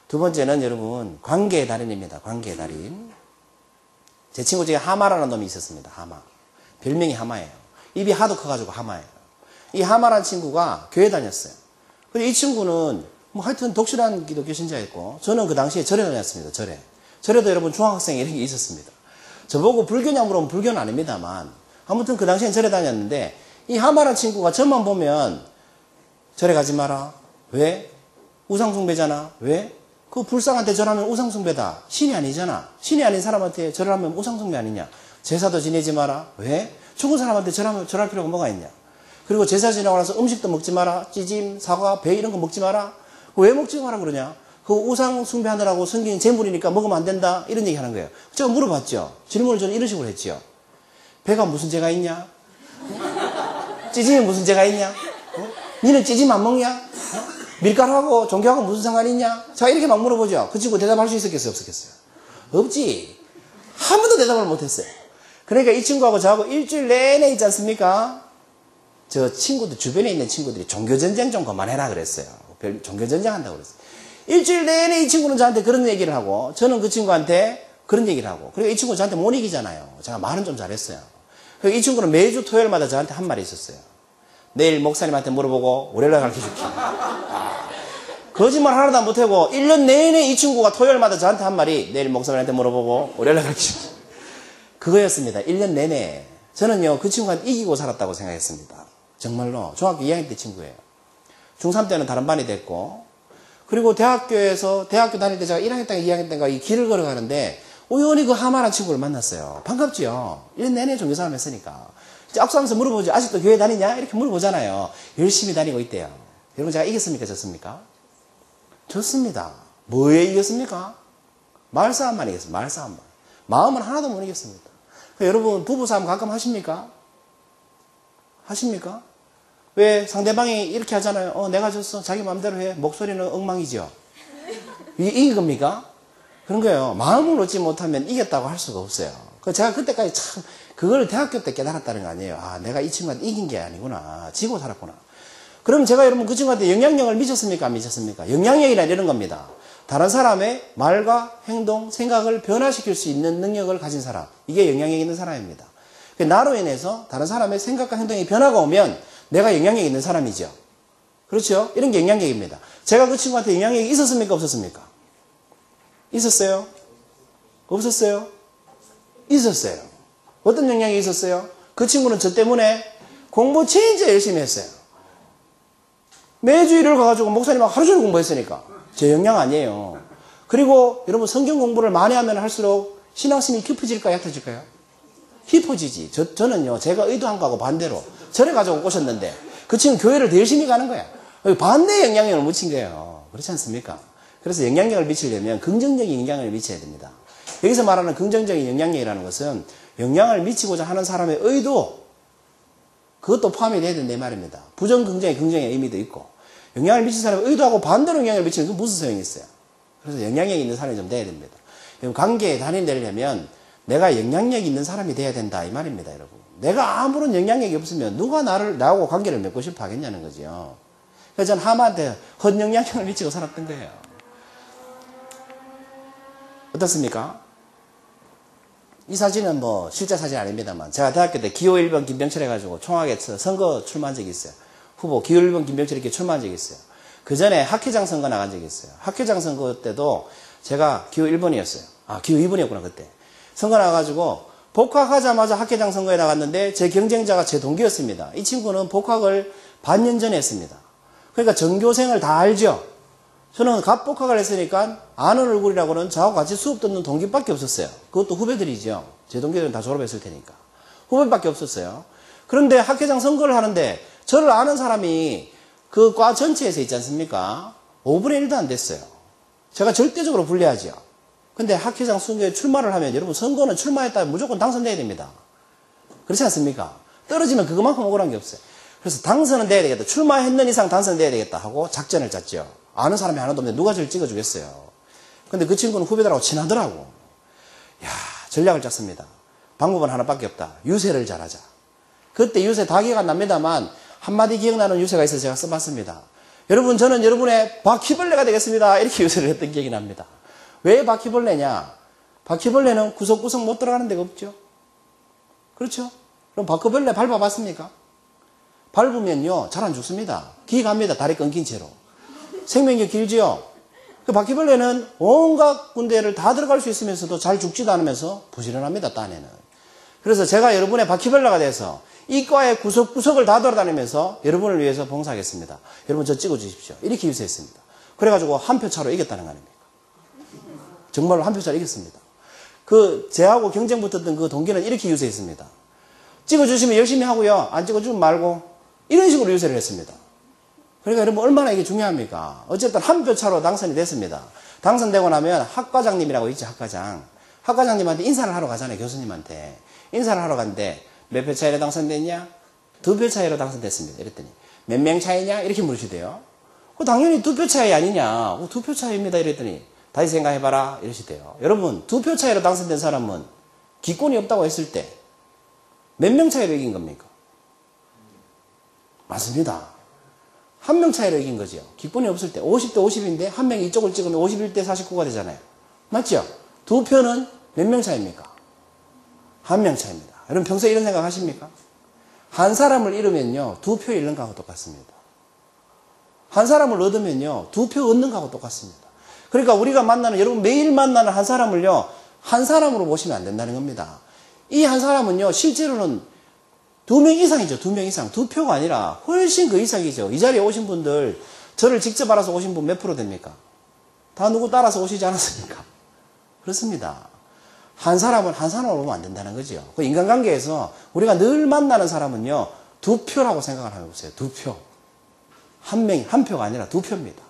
두 번째는 여러분, 관계의 달인입니다. 관계의 달인. 제 친구 중에 하마라는 놈이 있었습니다. 하마. 별명이 하마예요. 입이 하도 커가지고 하마예요. 이 하마라는 친구가 교회 다녔어요. 근데 이 친구는 뭐 하여튼 독실한 기독교 신자였고, 저는 그 당시에 절에 다녔습니다. 절에. 절에도 여러분 중학생이 이런 게 있었습니다. 저보고 불교냐 물으면 불교는 아닙니다만, 아무튼 그 당시엔 절에 다녔는데, 이 하마라는 친구가 저만 보면 절에 가지 마라. 왜? 우상숭배잖아. 왜? 그 불상한테 절하면 우상숭배다. 신이 아니잖아. 신이 아닌 사람한테 절하면 우상숭배 아니냐. 제사도 지내지 마라. 왜? 죽은 사람한테 절할 필요가 뭐가 있냐. 그리고 제사 지나고 나서 음식도 먹지 마라. 찌짐, 사과, 배 이런 거 먹지 마라. 왜 먹지 마라 그러냐. 그 우상숭배하느라고 성경이 재물이니까 먹으면 안 된다. 이런 얘기 하는 거예요. 제가 물어봤죠. 질문을 저는 이런 식으로 했죠. 배가 무슨 죄가 있냐? 찌짐이 무슨 죄가 있냐? 니는 찌짐 안 먹냐? 밀가루하고 종교하고 무슨 상관이 있냐? 자, 이렇게 막 물어보죠. 그 친구 대답할 수 있었겠어요? 없었겠어요? 없지. 한 번도 대답을 못했어요. 그러니까 이 친구하고 저하고 일주일 내내 있지 않습니까? 저 친구들, 주변에 있는 친구들이 종교전쟁 좀 그만해라 그랬어요. 종교전쟁 한다고 그랬어요. 일주일 내내 이 친구는 저한테 그런 얘기를 하고, 저는 그 친구한테 그런 얘기를 하고, 그리고 이 친구 저한테 못 이기잖아요. 제가 말은 좀 잘했어요. 그리고 이 친구는 매주 토요일마다 저한테 한 말이 있었어요. 내일 목사님한테 물어보고 월요일날 가르쳐줄게. 거짓말 하나도 안 못하고 1년 내내 이 친구가 토요일마다 저한테 한 말이 내일 목사님한테 물어보고 월요일날 가르쳐줄게. 그거였습니다. 1년 내내. 저는요 그 친구한테 이기고 살았다고 생각했습니다. 정말로. 중학교 2학년 때 친구예요. 중3 때는 다른 반이 됐고, 그리고 대학교 다닐 때 제가 1학년 때인가 2학년 때인가 이 길을 걸어가는데 우연히 그 하마라는 친구를 만났어요. 반갑지요. 1년 내내 종교생활 했으니까. 악수하면서 물어보죠. 아직도 교회 다니냐? 이렇게 물어보잖아요. 열심히 다니고 있대요. 여러분 제가 이겼습니까? 졌습니까? 졌습니다. 뭐에 이겼습니까? 말싸움만 이겼습니다. 말싸움만. 마음은 하나도 못 이겼습니다. 여러분 부부싸움 가끔 하십니까? 하십니까? 왜 상대방이 이렇게 하잖아요. 내가 졌어. 자기 마음대로 해. 목소리는 엉망이죠. 이게 이긴 겁니까? 그런 거예요. 마음을 얻지 못하면 이겼다고 할 수가 없어요. 제가 그때까지 참 그걸 대학교 때 깨달았다는 거 아니에요. 아, 내가 이 친구한테 이긴 게 아니구나. 지고 살았구나. 그럼 제가 여러분 그 친구한테 영향력을 미쳤습니까? 안 미쳤습니까? 영향력이란 이런 겁니다. 다른 사람의 말과 행동, 생각을 변화시킬 수 있는 능력을 가진 사람. 이게 영향력 있는 사람입니다. 나로 인해서 다른 사람의 생각과 행동이 변화가 오면 내가 영향력 있는 사람이죠. 그렇죠? 이런 게 영향력입니다. 제가 그 친구한테 영향력이 있었습니까? 없었습니까? 있었어요? 없었어요? 있었어요. 어떤 영향이 있었어요? 그 친구는 저 때문에 공부 진짜 열심히 했어요. 매주 일요일 가가지고 목사님하고 하루 종일 공부했으니까. 제 영향 아니에요. 그리고 여러분 성경 공부를 많이 하면 할수록 신앙심이 깊어질까요? 얕아질까요? 깊어지지. 저는요 제가 의도한 거하고 반대로 절에 가지고 꼬셨는데 그 친구 교회를 더 열심히 가는 거야. 반대의 영향력을 미친 거예요. 그렇지 않습니까? 그래서 영향력을 미치려면 긍정적인 영향을 미쳐야 됩니다. 여기서 말하는 긍정적인 영향력이라는 것은 영향을 미치고자 하는 사람의 의도, 그것도 포함이 돼야 된다 이 말입니다. 부정, 긍정의 의미도 있고, 영향을 미친 사람의 의도하고 반대로 영향을 미치는 건 무슨 소용이 있어요? 그래서 영향력 있는 사람이 좀 돼야 됩니다. 관계에 단인이 되려면 내가 영향력 있는 사람이 돼야 된다 이 말입니다, 여러분. 내가 아무런 영향력이 없으면 누가 나하고 관계를 맺고 싶어 하겠냐는 거죠. 그래서 저는 하마한테 헛영향력을 미치고 살았던 거예요. 어떻습니까? 이 사진은 뭐 실제 사진 아닙니다만 제가 대학교 때 기호 1번 김병철 해가지고 총학에서 선거 출마한 적이 있어요. 후보 기호 1번 김병철 이렇게 출마한 적이 있어요. 그 전에 학회장 선거 나간 적이 있어요. 학회장 선거 때도 제가 기호 1번이었어요. 아, 기호 2번이었구나 그때. 선거 나가가지고 복학하자마자 학회장 선거에 나갔는데 제 경쟁자가 제 동기였습니다. 이 친구는 복학을 반년 전에 했습니다. 그러니까 전교생을 다 알죠. 저는 갑복학을 했으니까 아는 얼굴이라고는 저하고 같이 수업 듣는 동기밖에 없었어요. 그것도 후배들이죠. 제 동기들은 다 졸업했을 테니까. 후배밖에 없었어요. 그런데 학회장 선거를 하는데 저를 아는 사람이 그 과 전체에서 있지 않습니까? 5분의 1도 안 됐어요. 제가 절대적으로 불리하죠. 근데 학회장 선거에 출마를 하면 여러분 선거는 출마했다면 무조건 당선돼야 됩니다. 그렇지 않습니까? 떨어지면 그것만큼 억울한 게 없어요. 그래서 당선은 돼야 되겠다. 출마했는 이상 당선돼야 되겠다 하고 작전을 짰죠. 아는 사람이 하나도 없는데 누가 저를 찍어주겠어요. 근데 그 친구는 후배들하고 친하더라고. 야, 전략을 짰습니다. 방법은 하나밖에 없다. 유세를 잘하자. 그때 유세 다 기억 안 납니다만 한마디 기억나는 유세가 있어서 제가 써봤습니다. 여러분, 저는 여러분의 바퀴벌레가 되겠습니다. 이렇게 유세를 했던 기억이 납니다. 왜 바퀴벌레냐? 바퀴벌레는 구석구석 못 들어가는 데가 없죠. 그렇죠? 그럼 바퀴벌레 밟아봤습니까? 밟으면요, 잘 안 죽습니다. 기 갑니다. 다리 끊긴 채로. 생명력 길지요? 그 바퀴벌레는 온갖 군데를 다 들어갈 수 있으면서도 잘 죽지도 않으면서 부지런합니다, 딴에는. 그래서 제가 여러분의 바퀴벌레가 돼서 이과의 구석구석을 다 돌아다니면서 여러분을 위해서 봉사하겠습니다. 여러분 저 찍어주십시오. 이렇게 유세했습니다. 그래가지고 한 표 차로 이겼다는 거 아닙니까? 정말로 한 표 차로 이겼습니다. 제하고 경쟁 붙었던 그 동기는 이렇게 유세했습니다. 찍어주시면 열심히 하고요. 안 찍어주면 말고. 이런 식으로 유세를 했습니다. 그러니까 여러분 얼마나 이게 중요합니까? 어쨌든 한 표 차로 당선이 됐습니다. 당선되고 나면 학과장님이라고 있죠, 학과장. 학과장님한테 인사를 하러 가잖아요, 교수님한테. 인사를 하러 갔는데 몇 표 차이로 당선됐냐? 2표 차이로 당선됐습니다. 이랬더니 몇 명 차이냐? 이렇게 물으시대요. 당연히 2표 차이 아니냐? 2표 차이입니다. 이랬더니 다시 생각해봐라. 이러시대요. 여러분 2표 차이로 당선된 사람은 기권이 없다고 했을 때 몇 명 차이로 이긴 겁니까? 맞습니다. 한 명 차이로 이긴 거죠. 기권이 없을 때 50대 50인데 한 명 이쪽을 찍으면 51대 49가 되잖아요. 맞죠? 2표는 몇 명 차이입니까? 한 명 차이입니다. 여러분 평소에 이런 생각 하십니까? 한 사람을 잃으면요 2표 잃는 거하고 똑같습니다. 한 사람을 얻으면요 2표 얻는 거하고 똑같습니다. 그러니까 우리가 만나는, 여러분 매일 만나는 한 사람을요 한 사람으로 보시면 안 된다는 겁니다. 이 한 사람은요 실제로는 2명 이상이죠. 2명 이상. 2표가 아니라 훨씬 그 이상이죠. 이 자리에 오신 분들, 저를 직접 알아서 오신 분 몇 프로 됩니까? 다 누구 따라서 오시지 않았습니까? 그렇습니다. 한 사람은 한 사람으로 보면 안 된다는 거죠. 그 인간관계에서 우리가 늘 만나는 사람은요 2표라고 생각을 하고 있어요. 2표. 한 명이, 한 표가 아니라 2표입니다.